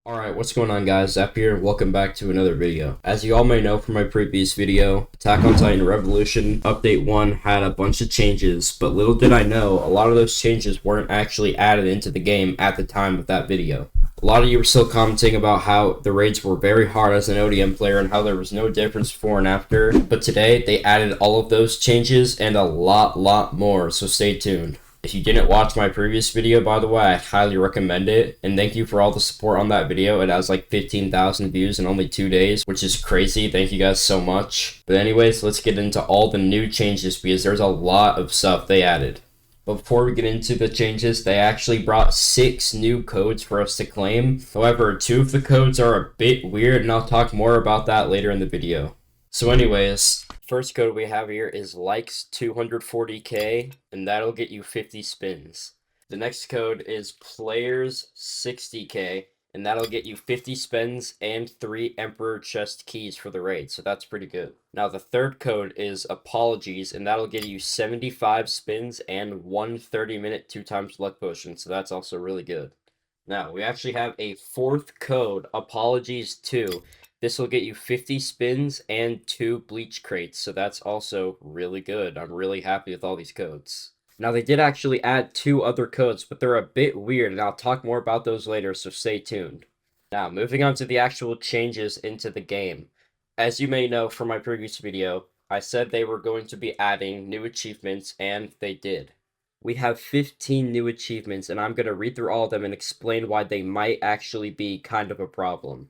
Alright, what's going on guys? Zap here, welcome back to another video. As you all may know from my previous video, Attack on Titan Revolution Update 1 had a bunch of changes, but little did I know, a lot of those changes weren't actually added into the game at the time of that video. A lot of you were still commenting about how the raids were very hard as an ODM player and how there was no difference before and after, but today they added all of those changes and a lot more, so stay tuned. If you didn't watch my previous video, by the way, I highly recommend it, and thank you for all the support on that video. It has like 15,000 views in only 2 days, which is crazy. Thank you guys so much. But anyways, let's get into all the new changes because there's a lot of stuff they added. But before we get into the changes, they actually brought 6 new codes for us to claim. However, 2 of the codes are a bit weird, and I'll talk more about that later in the video. So anyways, first code we have here is likes 240k, and that'll get you 50 spins. The next code is players 60k, and that'll get you 50 spins and 3 emperor chest keys for the raid, so that's pretty good. Now the third code is apologies, and that'll get you 75 spins and 1 30-minute 2x luck potion, so that's also really good. Now we actually have a fourth code, apologies 2. This will get you 50 spins and 2 bleach crates, so that's also really good. I'm really happy with all these codes. Now, they did actually add 2 other codes, but they're a bit weird, and I'll talk more about those later, so stay tuned. Now, moving on to the actual changes into the game. As you may know from my previous video, I said they were going to be adding new achievements, and they did. We have 15 new achievements, and I'm going to read through all of them and explain why they might actually be kind of a problem.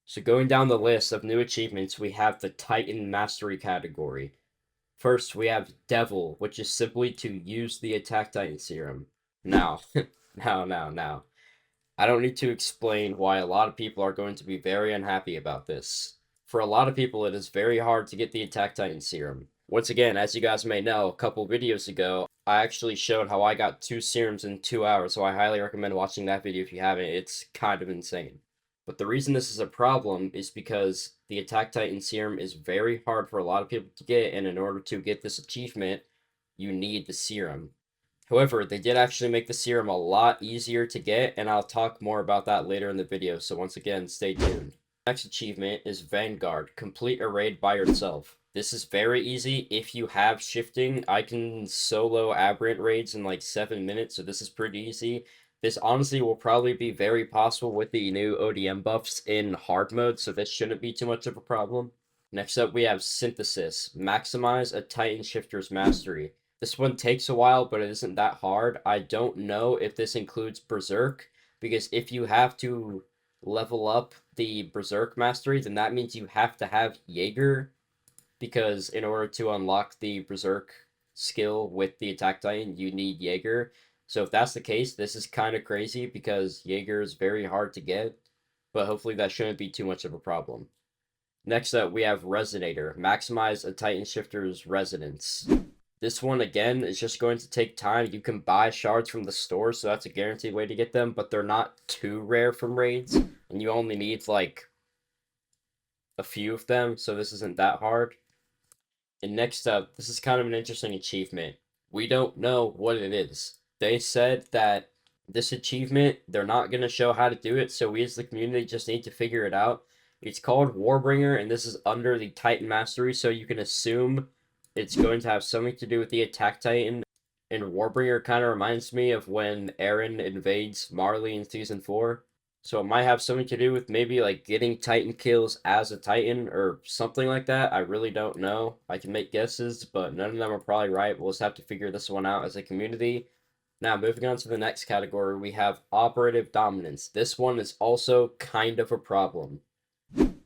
So going down the list of new achievements, we have the Titan Mastery category. First, we have Devil, which is simply to use the Attack Titan Serum. Now, now. I don't need to explain why a lot of people are going to be very unhappy about this. For a lot of people, it is very hard to get the Attack Titan Serum. Once again, as you guys may know, a couple videos ago, I actually showed how I got 2 serums in 2 hours, so I highly recommend watching that video if you haven't. It's kind of insane. But the reason this is a problem is because the Attack Titan Serum is very hard for a lot of people to get, and in order to get this achievement, you need the serum. However, they did actually make the serum a lot easier to get, and I'll talk more about that later in the video, so once again, stay tuned. Next achievement is Vanguard, complete a raid by yourself. This is very easy if you have shifting. I can solo aberrant raids in like 7 minutes, so this is pretty easy. This honestly will probably be very possible with the new ODM buffs in hard mode, so this shouldn't be too much of a problem. Next up, we have Synthesis. Maximize a Titan Shifter's Mastery. This one takes a while, but it isn't that hard. I don't know if this includes Berserk, because if you have to level up the Berserk Mastery, then that means you have to have Yeager, because in order to unlock the Berserk skill with the Attack Titan, you need Yeager. So if that's the case, this is kind of crazy because Yeager is very hard to get, but hopefully that shouldn't be too much of a problem. Next up, we have Resonator. Maximize a Titan Shifter's Resonance. This one, again, is just going to take time. You can buy shards from the store, so that's a guaranteed way to get them, but they're not too rare from raids, and you only need, like, a few of them, so this isn't that hard. And next up, this is kind of an interesting achievement. We don't know what it is. They said that this achievement, they're not going to show how to do it, so we as the community just need to figure it out. It's called Warbringer, and this is under the Titan Mastery, so you can assume it's going to have something to do with the Attack Titan. And Warbringer kind of reminds me of when Eren invades Marley in Season 4. So it might have something to do with maybe like getting Titan kills as a Titan or something like that. I really don't know. I can make guesses, but none of them are probably right. We'll just have to figure this one out as a community. Now, moving on to the next category, we have Operative Dominance. This one is also kind of a problem.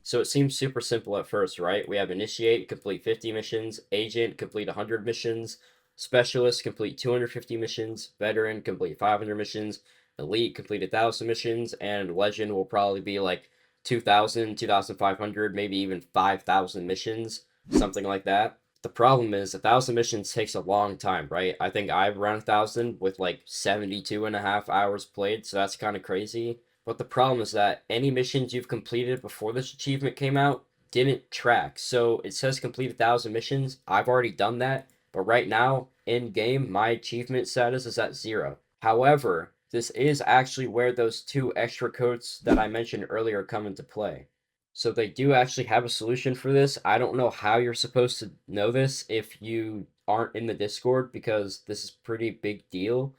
So it seems super simple at first, right? We have Initiate, complete 50 missions. Agent, complete 100 missions. Specialist, complete 250 missions. Veteran, complete 500 missions. Elite, complete 1,000 missions. And Legend will probably be like 2,000, 2,500, maybe even 5,000 missions. Something like that. The problem is 1,000 missions takes a long time, right? I think I've run 1,000 with like 72.5 hours played, so that's kind of crazy. But the problem is that any missions you've completed before this achievement came out didn't track. So it says complete 1,000 missions. I've already done that, but right now, in game, my achievement status is at 0. However, this is actually where those 2 extra codes that I mentioned earlier come into play. So they do actually have a solution for this. I don't know how you're supposed to know this if you aren't in the Discord, because this is a pretty big deal.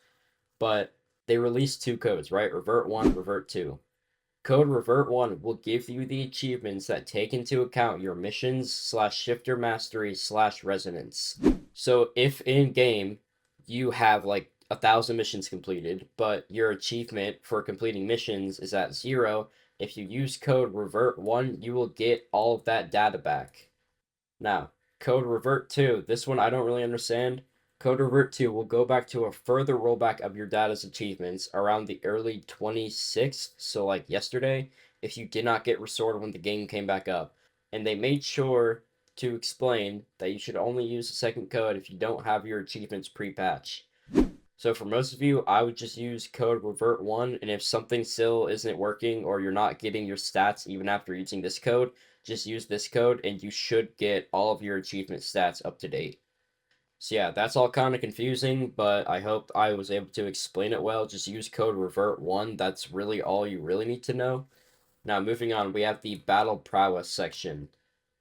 But they released 2 codes, right? Revert 1, Revert 2. Code Revert 1 will give you the achievements that take into account your missions / shifter mastery / resonance. So if in game you have like 1,000 missions completed, but your achievement for completing missions is at 0, if you use code Revert 1, you will get all of that data back. Now, code Revert 2, this one I don't really understand. Code Revert 2 will go back to a further rollback of your data's achievements around the early 26th, so like yesterday, if you did not get restored when the game came back up. And they made sure to explain that you should only use the second code if you don't have your achievements pre-patch. So for most of you, I would just use code Revert 1, and if something still isn't working or you're not getting your stats even after using this code, just use this code and you should get all of your achievement stats up to date. So yeah, that's all kind of confusing, but I hope I was able to explain it well. Just use code Revert 1. That's really all you really need to know. Now moving on, we have the battle prowess section.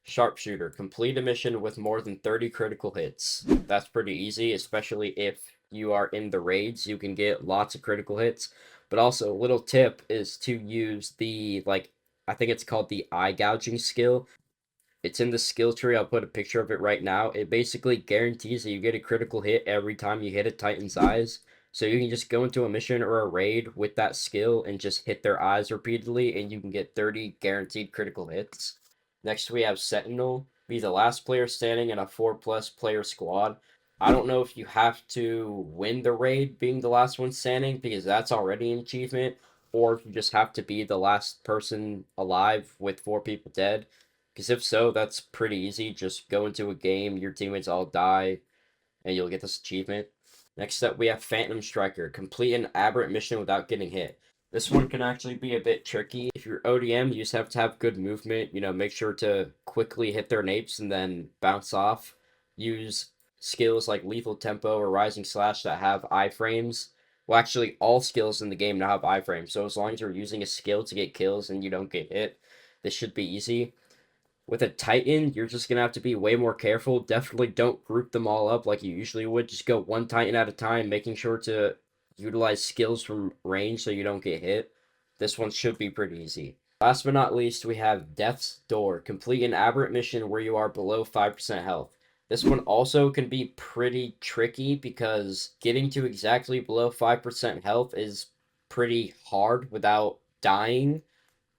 Sharpshooter, complete a mission with more than 30 critical hits. That's pretty easy, especially if you are in the raids, you can get lots of critical hits. But also, a little tip is to use the, I think it's called the eye gouging skill. It's in the skill tree. I'll put a picture of it right now. It basically guarantees that you get a critical hit every time you hit a Titan's eyes. So you can just go into a mission or a raid with that skill and just hit their eyes repeatedly, and you can get 30 guaranteed critical hits. Next, we have Sentinel. Be the last player standing in a 4+ player squad. I don't know if you have to win the raid being the last one standing, because that's already an achievement, or if you just have to be the last person alive with 4 people dead. Because if so, that's pretty easy. Just go into a game, your teammates all die, and you'll get this achievement. Next up, we have Phantom Striker. Complete an aberrant mission without getting hit. This one can actually be a bit tricky. If you're ODM, you just have to have good movement. Make sure to quickly hit their napes and then bounce off. Use skills like Lethal Tempo or Rising Slash that have iframes. Well, actually, all skills in the game now have iframes. So as long as you're using a skill to get kills and you don't get hit, this should be easy. With a Titan, you're just going to have to be way more careful. Definitely don't group them all up like you usually would. Just go one Titan at a time, making sure to utilize skills from range so you don't get hit. This one should be pretty easy. Last but not least, we have Death's Door. Complete an aberrant mission where you are below 5% health. This one also can be pretty tricky because getting to exactly below 5% health is pretty hard without dying,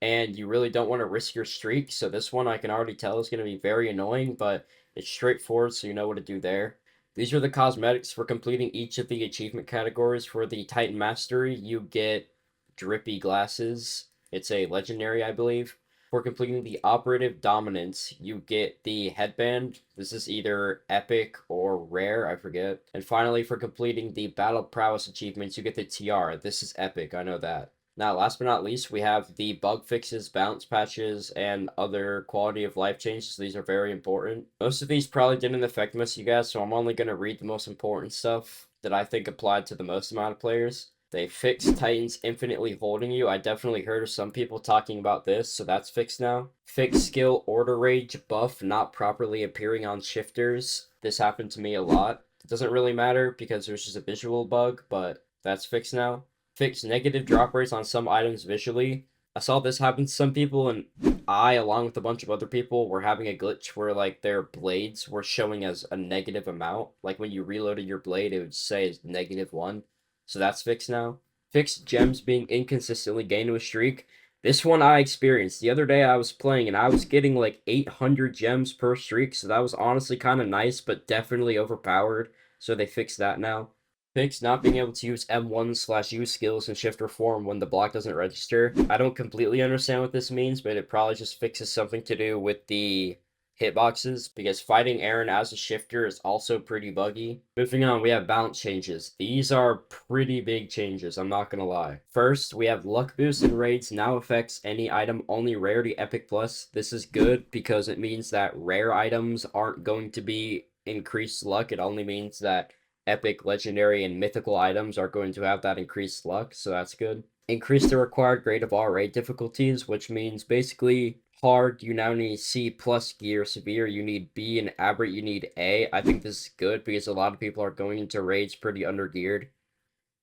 and you really don't want to risk your streak. So this one I can already tell is going to be very annoying, but it's straightforward, so you know what to do there. These are the cosmetics for completing each of the achievement categories. For the Titan Mastery, you get drippy glasses. It's a legendary, I believe. For completing the Operative Dominance, you get the headband. This is either epic or rare, I forget. And finally, for completing the Battle Prowess achievements, you get the tiara. This is epic, I know that. Now, last but not least, we have the bug fixes, balance patches, and other quality of life changes. These are very important. Most of these probably didn't affect most of you guys, so I'm only going to read the most important stuff that I think applied to the most amount of players. They fixed Titans infinitely holding you. I definitely heard of some people talking about this, so that's fixed now. Fixed skill order rage buff not properly appearing on shifters. This happened to me a lot. It doesn't really matter because there's just a visual bug, but that's fixed now. Fix negative drop rates on some items visually. I saw this happen to some people, and I, along with a bunch of other people, were having a glitch where, their blades were showing as a negative amount. Like, when you reloaded your blade, it would say as -1. So that's fixed now. Fixed gems being inconsistently gained to a streak. This one I experienced. The other day I was playing, and I was getting, 800 gems per streak, so that was honestly kind of nice, but definitely overpowered. So they fixed that now. Fix not being able to use M1/U skills in shifter form when the block doesn't register. I don't completely understand what this means, but it probably just fixes something to do with the hitboxes, because fighting Aaron as a shifter is also pretty buggy. Moving on, we have balance changes. These are pretty big changes, I'm not gonna lie. First, we have luck boost in raids now affects any item only rarity epic plus. This is good because it means that rare items aren't going to be increased luck. It only means that epic, legendary, and mythical items are going to have that increased luck, so that's good. Increase the required grade of all raid difficulties, which means basically hard, you now need C plus gear, severe, you need B, and aberrant, you need A. I think this is good because a lot of people are going into raids pretty undergeared.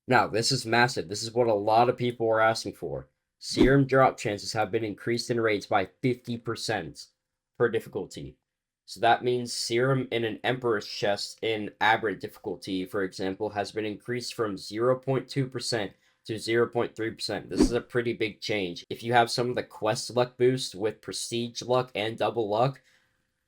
Now, this is massive. This is what a lot of people are asking for. Serum drop chances have been increased in raids by 50% per difficulty. So that means serum in an Emperor's chest in aberrant difficulty, for example, has been increased from 0.2% to 0.3%. This is a pretty big change. If you have some of the quest luck boost with prestige luck and double luck,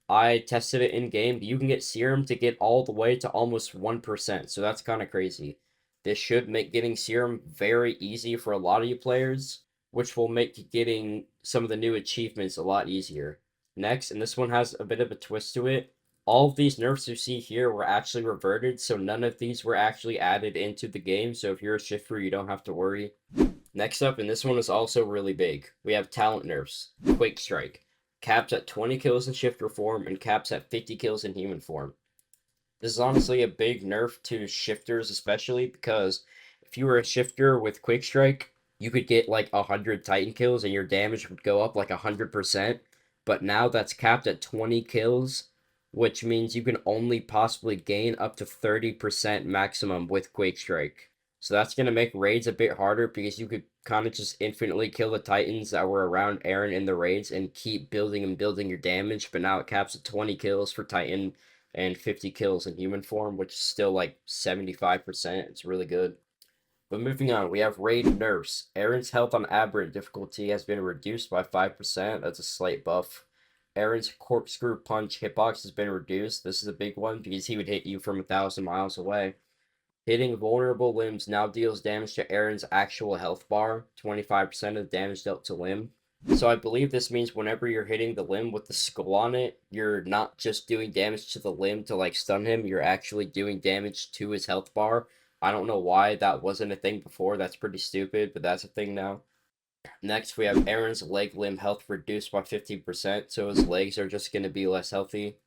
I tested it in game. You can get serum to get all the way to almost 1%, so that's kind of crazy. This should make getting serum very easy for a lot of you players, which will make getting some of the new achievements a lot easier. Next, and this one has a bit of a twist to it, all of these nerfs you see here were actually reverted, so none of these were actually added into the game, so if you're a shifter, you don't have to worry. Next up, and this one is also really big, we have talent nerfs. Quake Strike. Caps at 20 kills in shifter form, and caps at 50 kills in human form. This is honestly a big nerf to shifters, especially because if you were a shifter with Quick Strike, you could get like 100 Titan kills and your damage would go up like 100%. But now that's capped at 20 kills, which means you can only possibly gain up to 30% maximum with Quake Strike. So that's going to make raids a bit harder because you could kind of just infinitely kill the Titans that were around Aaron in the raids and keep building and building your damage. But now it caps at 20 kills for Titan and 50 kills in human form, which is still like 75%. It's really good. But moving on, we have raid nerfs. Aaron's health on aberrant difficulty has been reduced by 5%. That's a slight buff. Aaron's corkscrew punch hitbox has been reduced. This is a big one because he would hit you from 1,000 miles away. Hitting vulnerable limbs now deals damage to Aaron's actual health bar, 25% of the damage dealt to limb. So I believe this means whenever you're hitting the limb with the skull on it, you're not just doing damage to the limb to like stun him, you're actually doing damage to his health bar. I don't know why that wasn't a thing before, that's pretty stupid, but that's a thing now. Next, we have Aaron's leg limb health reduced by 15%, so his legs are just going to be less healthy.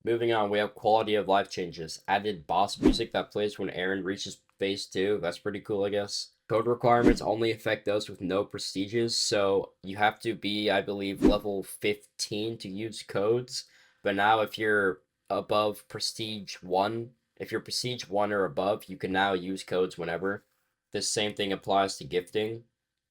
Moving on, we have quality of life changes. Added boss music that plays when Aaron reaches phase 2. That's pretty cool, I guess. Code requirements only affect those with no prestiges, so you have to be, I believe, level 15 to use codes. But now if you're above prestige 1, if you're prestige 1 or above, you can now use codes whenever. This same thing applies to gifting.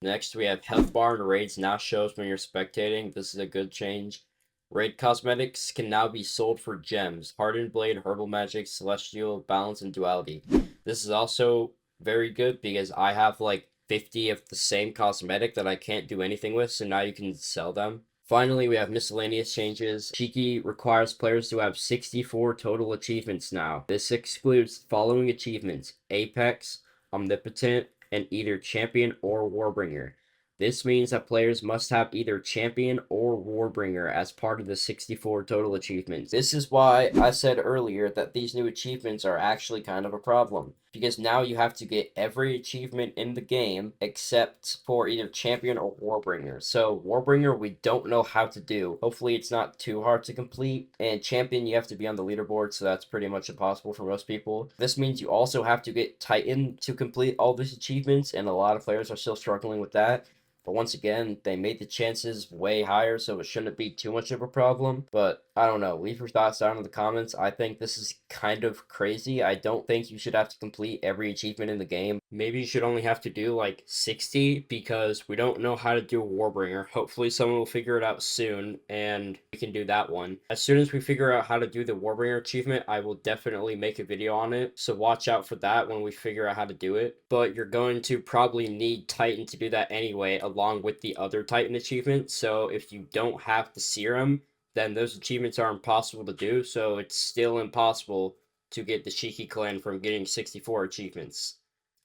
Next, we have health bar and raids now shows when you're spectating. This is a good change. Raid cosmetics can now be sold for gems, Hardened Blade, Herbal Magic, Celestial, Balance, and Duality. This is also very good because I have like 50 of the same cosmetic that I can't do anything with, so now you can sell them. Finally, we have miscellaneous changes. Shiki requires players to have 64 total achievements now. This excludes following achievements: Apex, Omnipotent, and either Champion or Warbringer. This means that players must have either Champion or Warbringer as part of the 64 total achievements. This is why I said earlier that these new achievements are actually kind of a problem. Because now you have to get every achievement in the game except for either Champion or Warbringer. So Warbringer we don't know how to do. Hopefully it's not too hard to complete. And Champion you have to be on the leaderboard, so that's pretty much impossible for most people. This means you also have to get Titan to complete all these achievements, and a lot of players are still struggling with that. But once again, they made the chances way higher, so it shouldn't be too much of a problem. But I don't know. Leave your thoughts down in the comments. I think this is kind of crazy. I don't think you should have to complete every achievement in the game. Maybe you should only have to do like 60 because we don't know how to do a Warbringer. Hopefully someone will figure it out soon and we can do that one. As soon as we figure out how to do the Warbringer achievement, I will definitely make a video on it. So watch out for that when we figure out how to do it. But you're going to probably need Titan to do that anyway, along with the other Titan achievements. So if you don't have the Serum, then those achievements are impossible to do, so it's still impossible to get the Shiki clan from getting 64 achievements.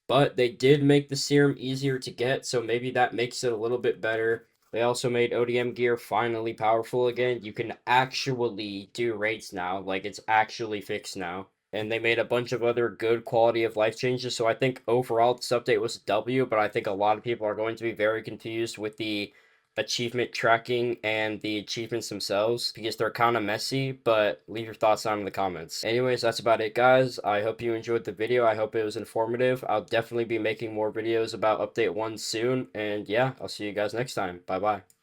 But they did make the Serum easier to get, so maybe that makes it a little bit better. They also made ODM gear finally powerful again. You can actually do raids now, like it's actually fixed now. And they made a bunch of other good quality of life changes, so I think overall this update was a W, but I think a lot of people are going to be very confused with the achievement tracking and the achievements themselves, because they're kind of messy, but leave your thoughts down in the comments. Anyways, that's about it, guys. I hope you enjoyed the video. I hope it was informative. I'll definitely be making more videos about update 1 soon, and yeah, I'll see you guys next time. Bye bye.